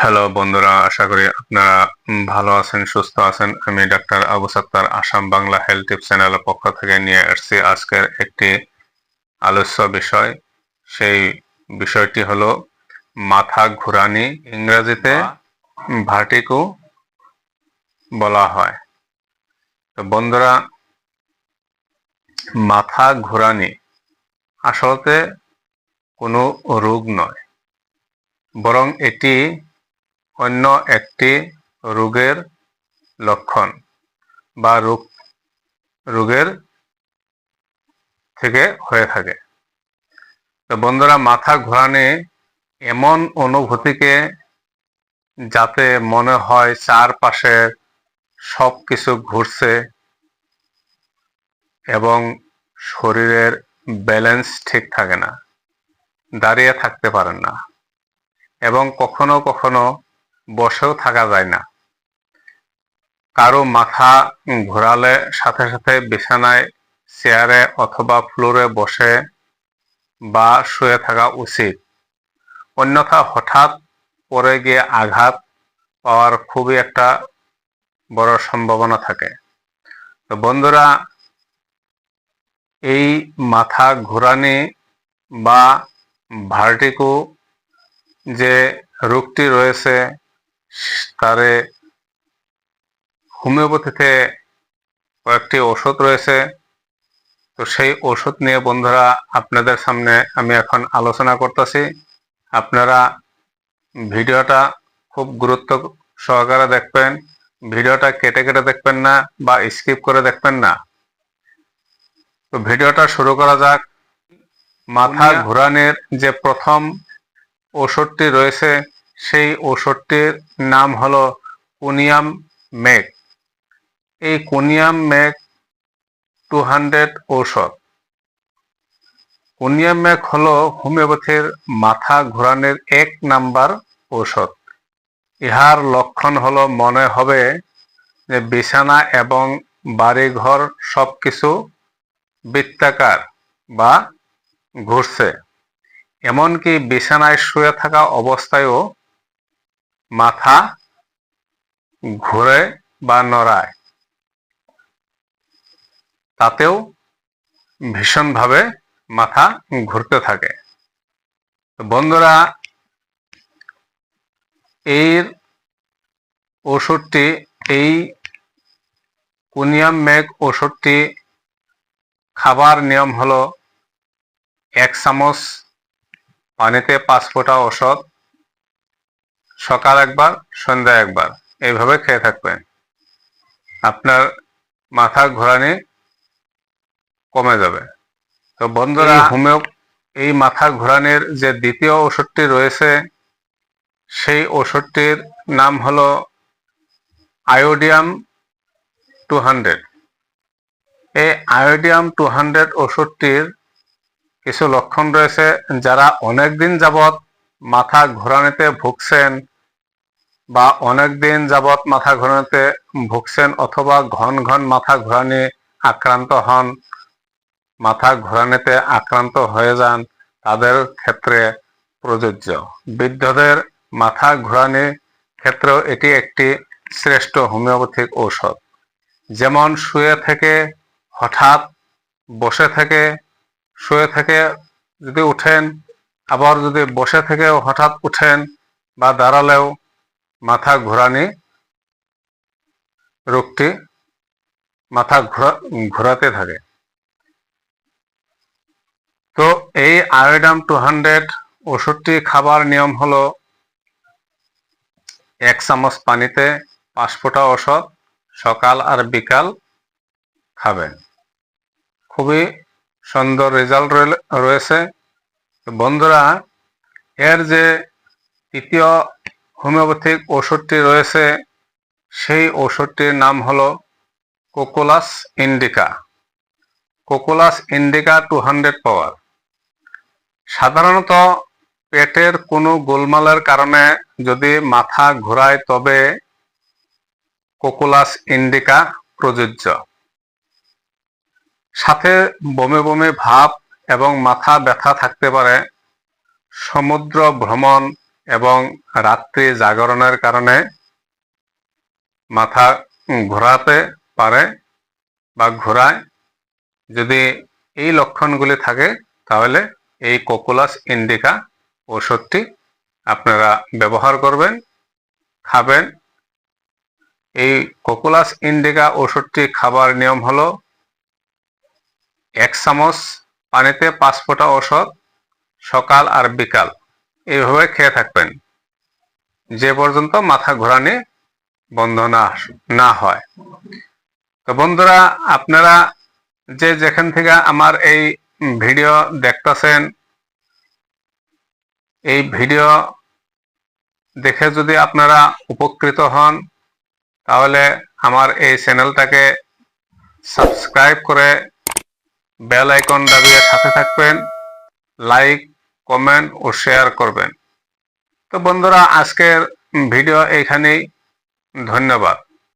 Hello বন্ধুরা, আশা করি আপনারা ভালো আছেন, সুস্থ আছেন। আমি doctor Abu Sattar Assam Bangla health tips চ্যানেলের পক্ষ থেকে নিয়ে আসছি আজকের একটি আলোচ্য বিষয়। সেই বিষয়টি হলো মাথা ঘুরানি, ইংরেজিতে ভার্টিগো বলা হয়। তো বন্ধুরা, মাথা ঘুরানি আসলে কোনো রোগ নয়, বরং এটি অন্য একটি রোগের লক্ষণ বা রোগের থেকে হয়ে থাকে। তো বন্ধুরা, মাথা ঘোরানি এমন অনুভূতিকে যাতে মনে হয় চারপাশে সবকিছু ঘুরছে এবং শরীরের ব্যালেন্স ঠিক থাকে না, দাঁড়িয়ে থাকতে পারেন না এবং কখনো কখনো বসেও থাকা যায় না। কারো মাথা ঘোরালে সাথে সাথে বিছানায়, চেয়ারে অথবা ফ্লোরে বসে বা শুয়ে থাকা উচিত, অন্যথা হঠাৎ পড়ে গিয়ে আঘাত পাওয়ার খুবই একটা বড় সম্ভাবনা থাকে। তো বন্ধুরা, এই মাথা ঘোরানি বা ভার্টিগো যে রোগটি রয়েছে, তারে হোমিওপ্যাথিতে কয়েকটি ওষুধ রয়েছে। তো সেই ওষুধ নিয়ে বন্ধুরা আপনাদের সামনে আমি এখন আলোচনা করতেছি। আপনারা ভিডিওটা খুব গুরুত্ব সহকারে দেখবেন, ভিডিওটা কেটে কেটে দেখবেন না বা স্কিপ করে দেখবেন না। তো ভিডিওটা শুরু করা যাক। মাথা ঘোরানোর যে প্রথম ওষুধটি রয়েছে, সেই ওষুধটির নাম হলো কোনিয়াম মেগ। এই কোনিয়াম মেগ 200 ঔষধ। কোনিয়াম মেগ হলো হোমিওপ্যাথির মাথা ঘোরানোর 1 নাম্বার ঔষধ। ইহার লক্ষণ হলো মনে হবে যে বিছানা এবং বাড়িঘর সবকিছু বৃত্তাকার বা ঘুরছে। এমনকি বিছানায় শুয়ে থাকা অবস্থায়ও মাথা ঘুরে বা নড়ায়, তাতেও ভীষণভাবে মাথা ঘুরতে থাকে। বন্ধুরা, এই ওষুধটি, এই কোনিয়াম মেগ ওষুধটি খাবার নিয়ম হলো 1 চামচ পানিতে 5 ফোঁটা ওষুধ, সকাল একবার, সন্ধ্যা একবার, এইভাবে খেয়ে থাকবেন। আপনার মাথা ঘোরানি কমে যাবে। তো বন্ধুরা, এই মাথা ঘোরানির যে দ্বিতীয় ওষুধটি রয়েছে, সেই ওষুধটির নাম হলো আয়োডিয়াম 200। এই আয়োডিয়াম 200 ওষুধটির কিছু লক্ষণ রয়েছে। যারা অনেকদিন যাবৎ মাথা ঘোরানিতে ভুগছেন বা অনেকদিন যাবৎ মাথা ঘোরানিতে ভুগছেন অথবা ঘন ঘন মাথা ঘোরানি আক্রান্ত হন, মাথা ঘোরানিতে আক্রান্ত হয়ে যান, তাদের ক্ষেত্রে প্রযোজ্য। বৃদ্ধদের মাথা ঘোরানির ক্ষেত্রেও এটি একটি শ্রেষ্ঠ হোমিওপ্যাথিক ঔষধ। যেমন শুয়ে থেকে হঠাৎ, বসে থেকে, শুয়ে থেকে যদি উঠেন, আবার যদি বসে থেকে হঠাৎ উঠেন বা দাঁড়ালেও মাথা ঘোরানি রোগটি মাথা ঘোরাতে থাকে। তো এই আয়োডিয়াম 200 ওষুধটি খাবার নিয়ম হলো 1 চামচ পানিতে 5 ফোঁটা ওষুধ, সকাল আর বিকাল খাবেন। খুবই সুন্দর রেজাল্ট রয়েছে। বন্ধুরা, এর যে তৃতীয় হোমিওপ্যাথিক ওষুধটি রয়েছে, সেই ওষুধটির নাম হলো কোকোলাস ইন্ডিকা। কোকোলাস ইন্ডিকা 200 পাওয়ার। সাধারণত পেটের কোনো গোলমালের কারণে যদি মাথা ঘোরায়, তবে কোকোলাস ইন্ডিকা প্রযোজ্য। সাথে বমি বমি ভাব এবং মাথা ব্যথা থাকতে পারে। সমুদ্র ভ্রমণ এবং রাত্রি জাগরণের কারণে মাথা ঘোরাতে পারে বা ঘোরায়, যদি এই লক্ষণগুলি থাকে তাহলে এই কোকুলাস ইন্ডিকা ওষুধটি আপনারা ব্যবহার করবেন, খাবেন। এই কোকুলাস ইন্ডিকা ওষুধটি খাবার নিয়ম হলো 1 চামচ পানিতে 5 ফোঁটা ওষুধ সকাল আর বিকাল এইভাবে খেয়ে থাকবেন যে পর্যন্ত মাথা ঘোরানি বন্ধ না হয়। তো বন্ধুরা, আপনারা যে যেখান থেকে আমার এই ভিডিও দেখতেছেন, এই ভিডিও দেখে যদি আপনারা উপকৃত হন তাহলে আমার এই চ্যানেলটাকে সাবস্ক্রাইব করে বেল আইকন দাবিয়ে সাথে থাকবেন, লাইক, কমেন্ট ও শেয়ার করবেন। তো বন্ধুরা, আজকের ভিডিও এইখানেই। ধন্যবাদ।